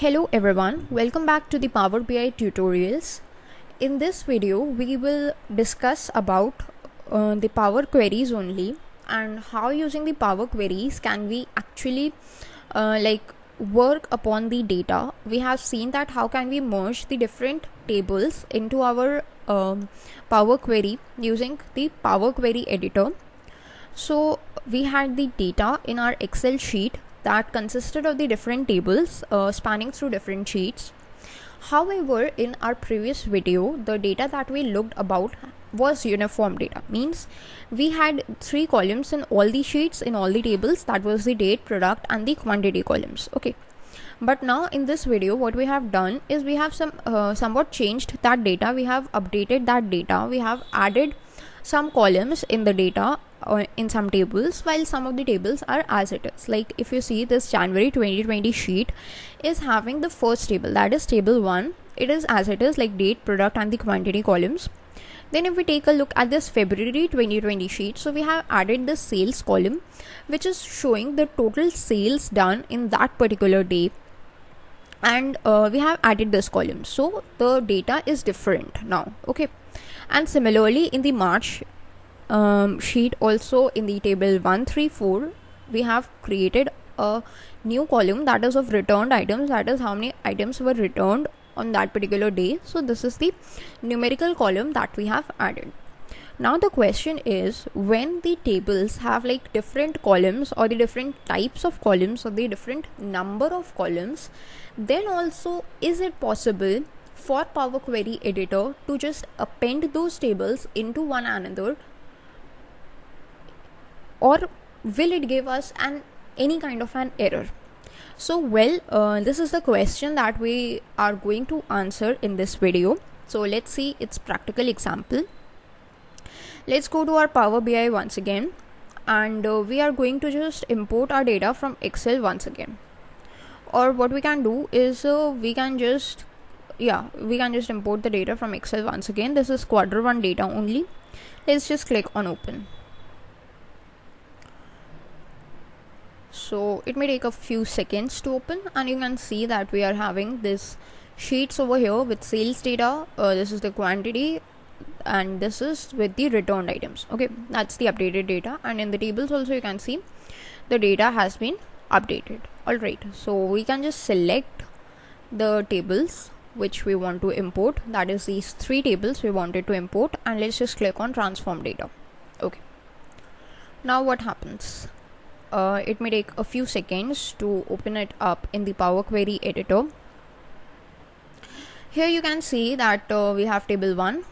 Hello everyone, welcome back to the Power BI tutorials. In this video, we will discuss about the Power Queries only and how using the Power Queries can we actually work upon the data. We have seen that how can we merge the different tables into our Power Query using the Power Query editor. So we had the data in our Excel sheet that consisted of the different tables spanning through different sheets. However, in our previous video, the data that we looked about was uniform data, means we had 3 columns in all the sheets, in all the tables, that was the date, product and the quantity columns. Okay, but now in this video what we have done is we have somewhat changed that data, we have updated that data, we have added some columns in the data in some tables, while some of the tables are as it is. Like if you see, this January 2020 sheet is having the first table, that is table 1. It is as it is, like date, product and the quantity columns. Then if we take a look at this February 2020 sheet, so we have added the sales column, which is showing the total sales done in that particular day, and we have added this column, so the data is different now. Okay, and similarly in the March sheet, also in the table 134, we have created a new column that is of returned items, that is how many items were returned on that particular day. So this is the numerical column that we have added. Now the question is, when the tables have like different columns or the different types of columns or the different number of columns, then also is it possible for Power Query editor to just append those tables into one another, or will it give us any kind of an error? So this is the question that we are going to answer in this video. So let's see its practical example. Let's go to our Power BI once again, and we are going to just import our data from Excel once again. Or what we can do is we can just import the data from Excel once again. This is quarter 1 data only. Let's just click on open. So it may take a few seconds to open, and you can see that we are having this sheets over here with sales data. This is the quantity, and this is with the returned items. Okay, that's the updated data, and in the tables also you can see the data has been updated. Alright, so we can just select the tables which we want to import, that is these 3 tables we wanted to import, and let's just click on transform data. Okay, now what happens? It may take a few seconds to open it up in the Power Query editor. Here you can see that we have table 1,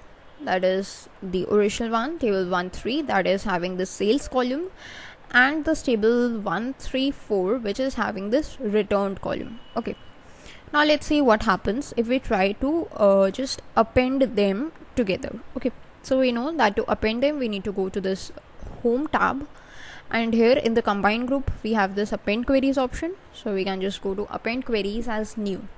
that is the original one, table 1.3, that is having the sales column, and this table 134, which is having this returned column. Okay, now let's see what happens if we try to just append them together. Okay, so we know that to append them we need to go to this home tab, and here in the combined group we have this append queries option, so we can just go to append queries as new,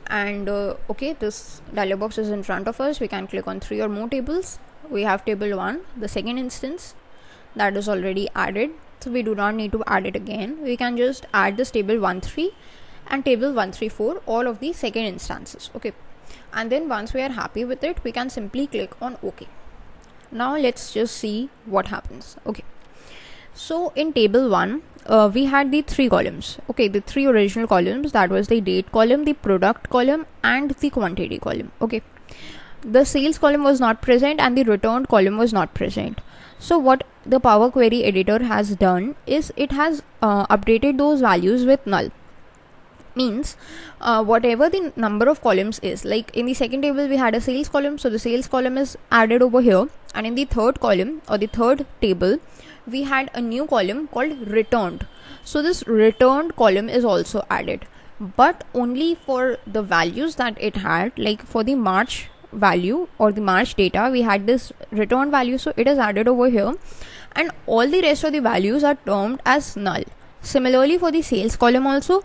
and okay, this dialog box is in front of us. We can click on 3 or more tables. We have table 1, the second instance, that is already added, so we do not need to add it again. We can just add this table 1.3 and table 134, all of the second instances. Okay, and then once we are happy with it, we can simply click on OK. Now let's just see what happens. Okay, so in table 1 we had the 3 columns. Okay, the 3 original columns, that was the date column, the product column and the quantity column. Okay, the sales column was not present and the returned column was not present. So what the Power Query editor has done is it has updated those values with null. Means whatever the number of columns is, like in the second table we had a sales column, so the sales column is added over here, and in the third column or the third table we had a new column called returned, so this returned column is also added, but only for the values that it had. Like for the March value or the March data, we had this return value, so it is added over here, and all the rest of the values are termed as null. Similarly for the sales column also,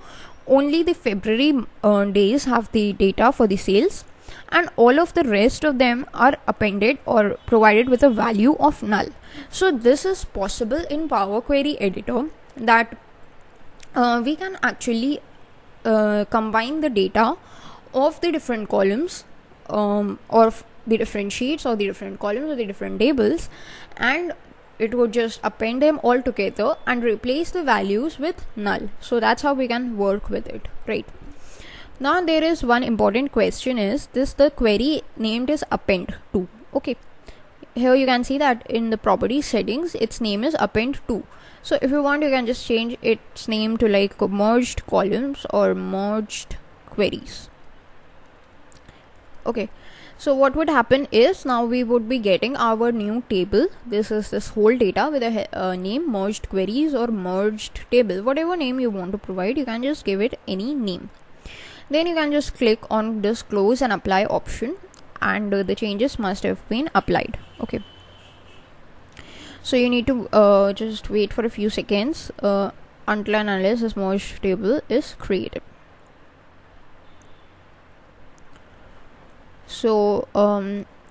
only the February days have the data for the sales, and all of the rest of them are appended or provided with a value of null. So this is possible in Power Query editor, that we can actually combine the data of the different columns or the different sheets or the different columns or the different tables, and it would just append them all together and replace the values with null. So that's how we can work with it, right? Now there is one important question, is this the query named as append to. Okay, here you can see that in the property settings its name is append to. So if you want, you can just change its name to like merged columns or merged queries. Okay, so what would happen is now we would be getting our new table. This is this whole data with a name merged queries or merged table. Whatever name you want to provide, you can just give it any name. Then you can just click on this close and apply option, and the changes must have been applied. Okay, so you need to just wait for a few seconds until and unless this merged table is created. So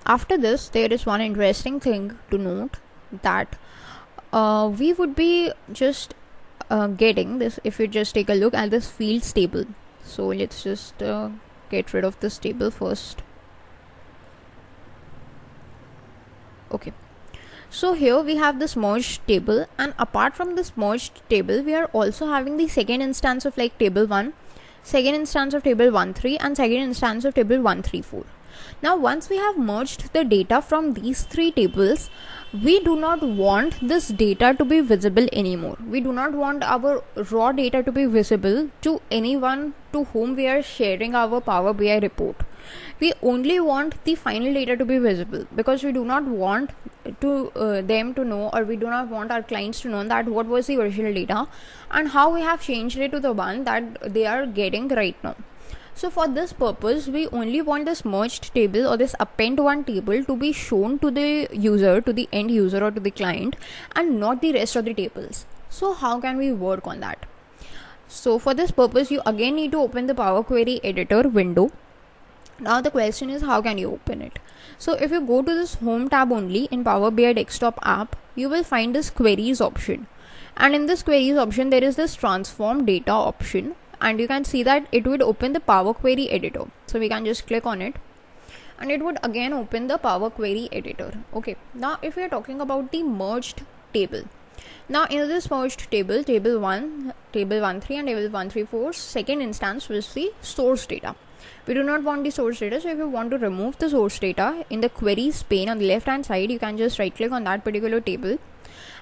after this, there is one interesting thing to note, that we would be just getting this if you just take a look at this fields table. So let's just get rid of this table first. Okay, so here we have this merged table, and apart from this merged table, we are also having the second instance of like table 1, second instance of table 1.3, and second instance of table 1.3.4. Now once we have merged the data from these three tables, we do not want this data to be visible anymore. We do not want our raw data to be visible to anyone to whom we are sharing our Power BI report. We only want the final data to be visible, because we do not want to them to know, or we do not want our clients to know that what was the original data and how we have changed it to the one that they are getting right now. So for this purpose, we only want this merged table or this append one table to be shown to the user, to the end user or to the client, and not the rest of the tables. So how can we work on that? So for this purpose, you again need to open the Power Query editor window. Now the question is, how can you open it? So if you go to this home tab only in Power BI desktop app, you will find this queries option, and in this queries option there is this transform data option, and you can see that it would open the Power Query editor. So we can just click on it and it would again open the Power Query editor. Okay, now if we are talking about the merged table, now in this merged table, table 1, table 1.3 and table 1.3.4 second instance was the source data. We do not want the source data, so if you want to remove the source data, in the queries pane on the left hand side, you can just right click on that particular table,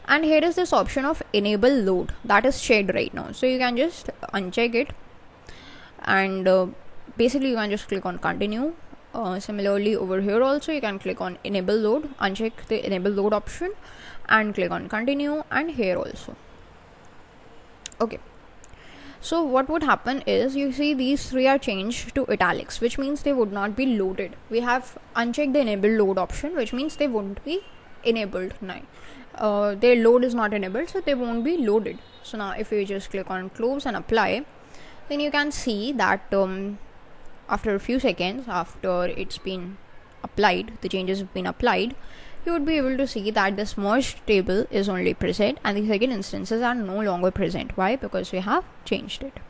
and here is this option of enable load that is shared right now. So you can just uncheck it, and basically you can just click on continue. Similarly over here also you can click on enable load, uncheck the enable load option and click on continue, and here also. Okay, so what would happen is, you see these three are changed to italics, which means they would not be loaded. We have unchecked the enable load option, which means they won't be enabled now. Their load is not enabled, so they won't be loaded. So now if you just click on close and apply, then you can see that after a few seconds after it's been applied, the changes have been applied, you would be able to see that this merged table is only present and the second instances are no longer present. Why? Because we have changed it.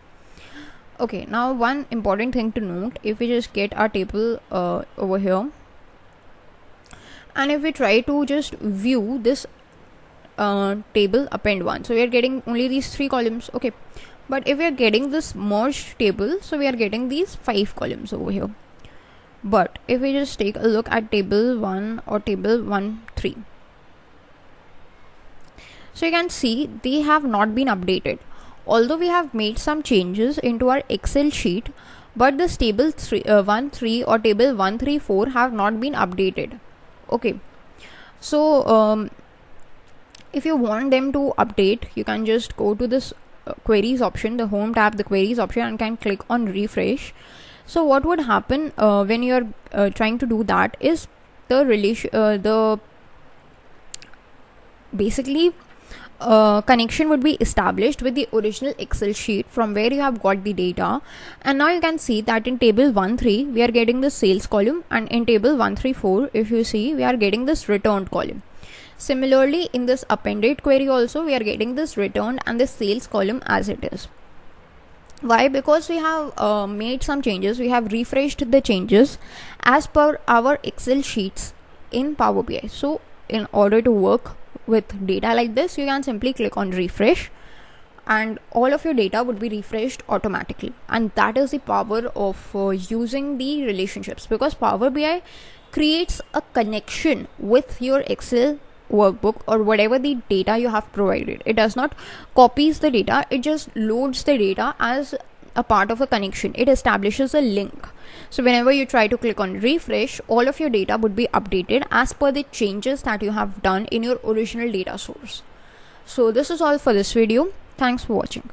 Okay, now one important thing to note, if we just get our table over here, and if we try to just view this table append one, so we are getting only these 3 columns. Okay, but if we are getting this merged table, so we are getting these 5 columns over here. But if we just take a look at table 1 or table 1.3, so you can see they have not been updated. Although we have made some changes into our Excel sheet, but this table 1.3 or table 1.3.4 have not been updated. Okay, so if you want them to update, you can just go to this queries option, the home tab, the queries option, and can click on refresh. So what would happen when you are trying to do that is the basically connection would be established with the original Excel sheet from where you have got the data. And now you can see that in table 1.3 we are getting the sales column, and in table 1.3.4 if you see, we are getting this returned column. Similarly, in this appended query also we are getting this returned and the sales column as it is. Why? Because we have made some changes. We have refreshed the changes as per our Excel sheets in Power BI. So in order to work with data like this, you can simply click on refresh and all of your data would be refreshed automatically. And that is the power of using the relationships, because Power BI creates a connection with your Excel workbook or whatever the data you have provided. It does not copies the data, it just loads the data as a part of a connection. It establishes a link. So whenever you try to click on refresh, all of your data would be updated as per the changes that you have done in your original data source. So this is all for this video. Thanks for watching.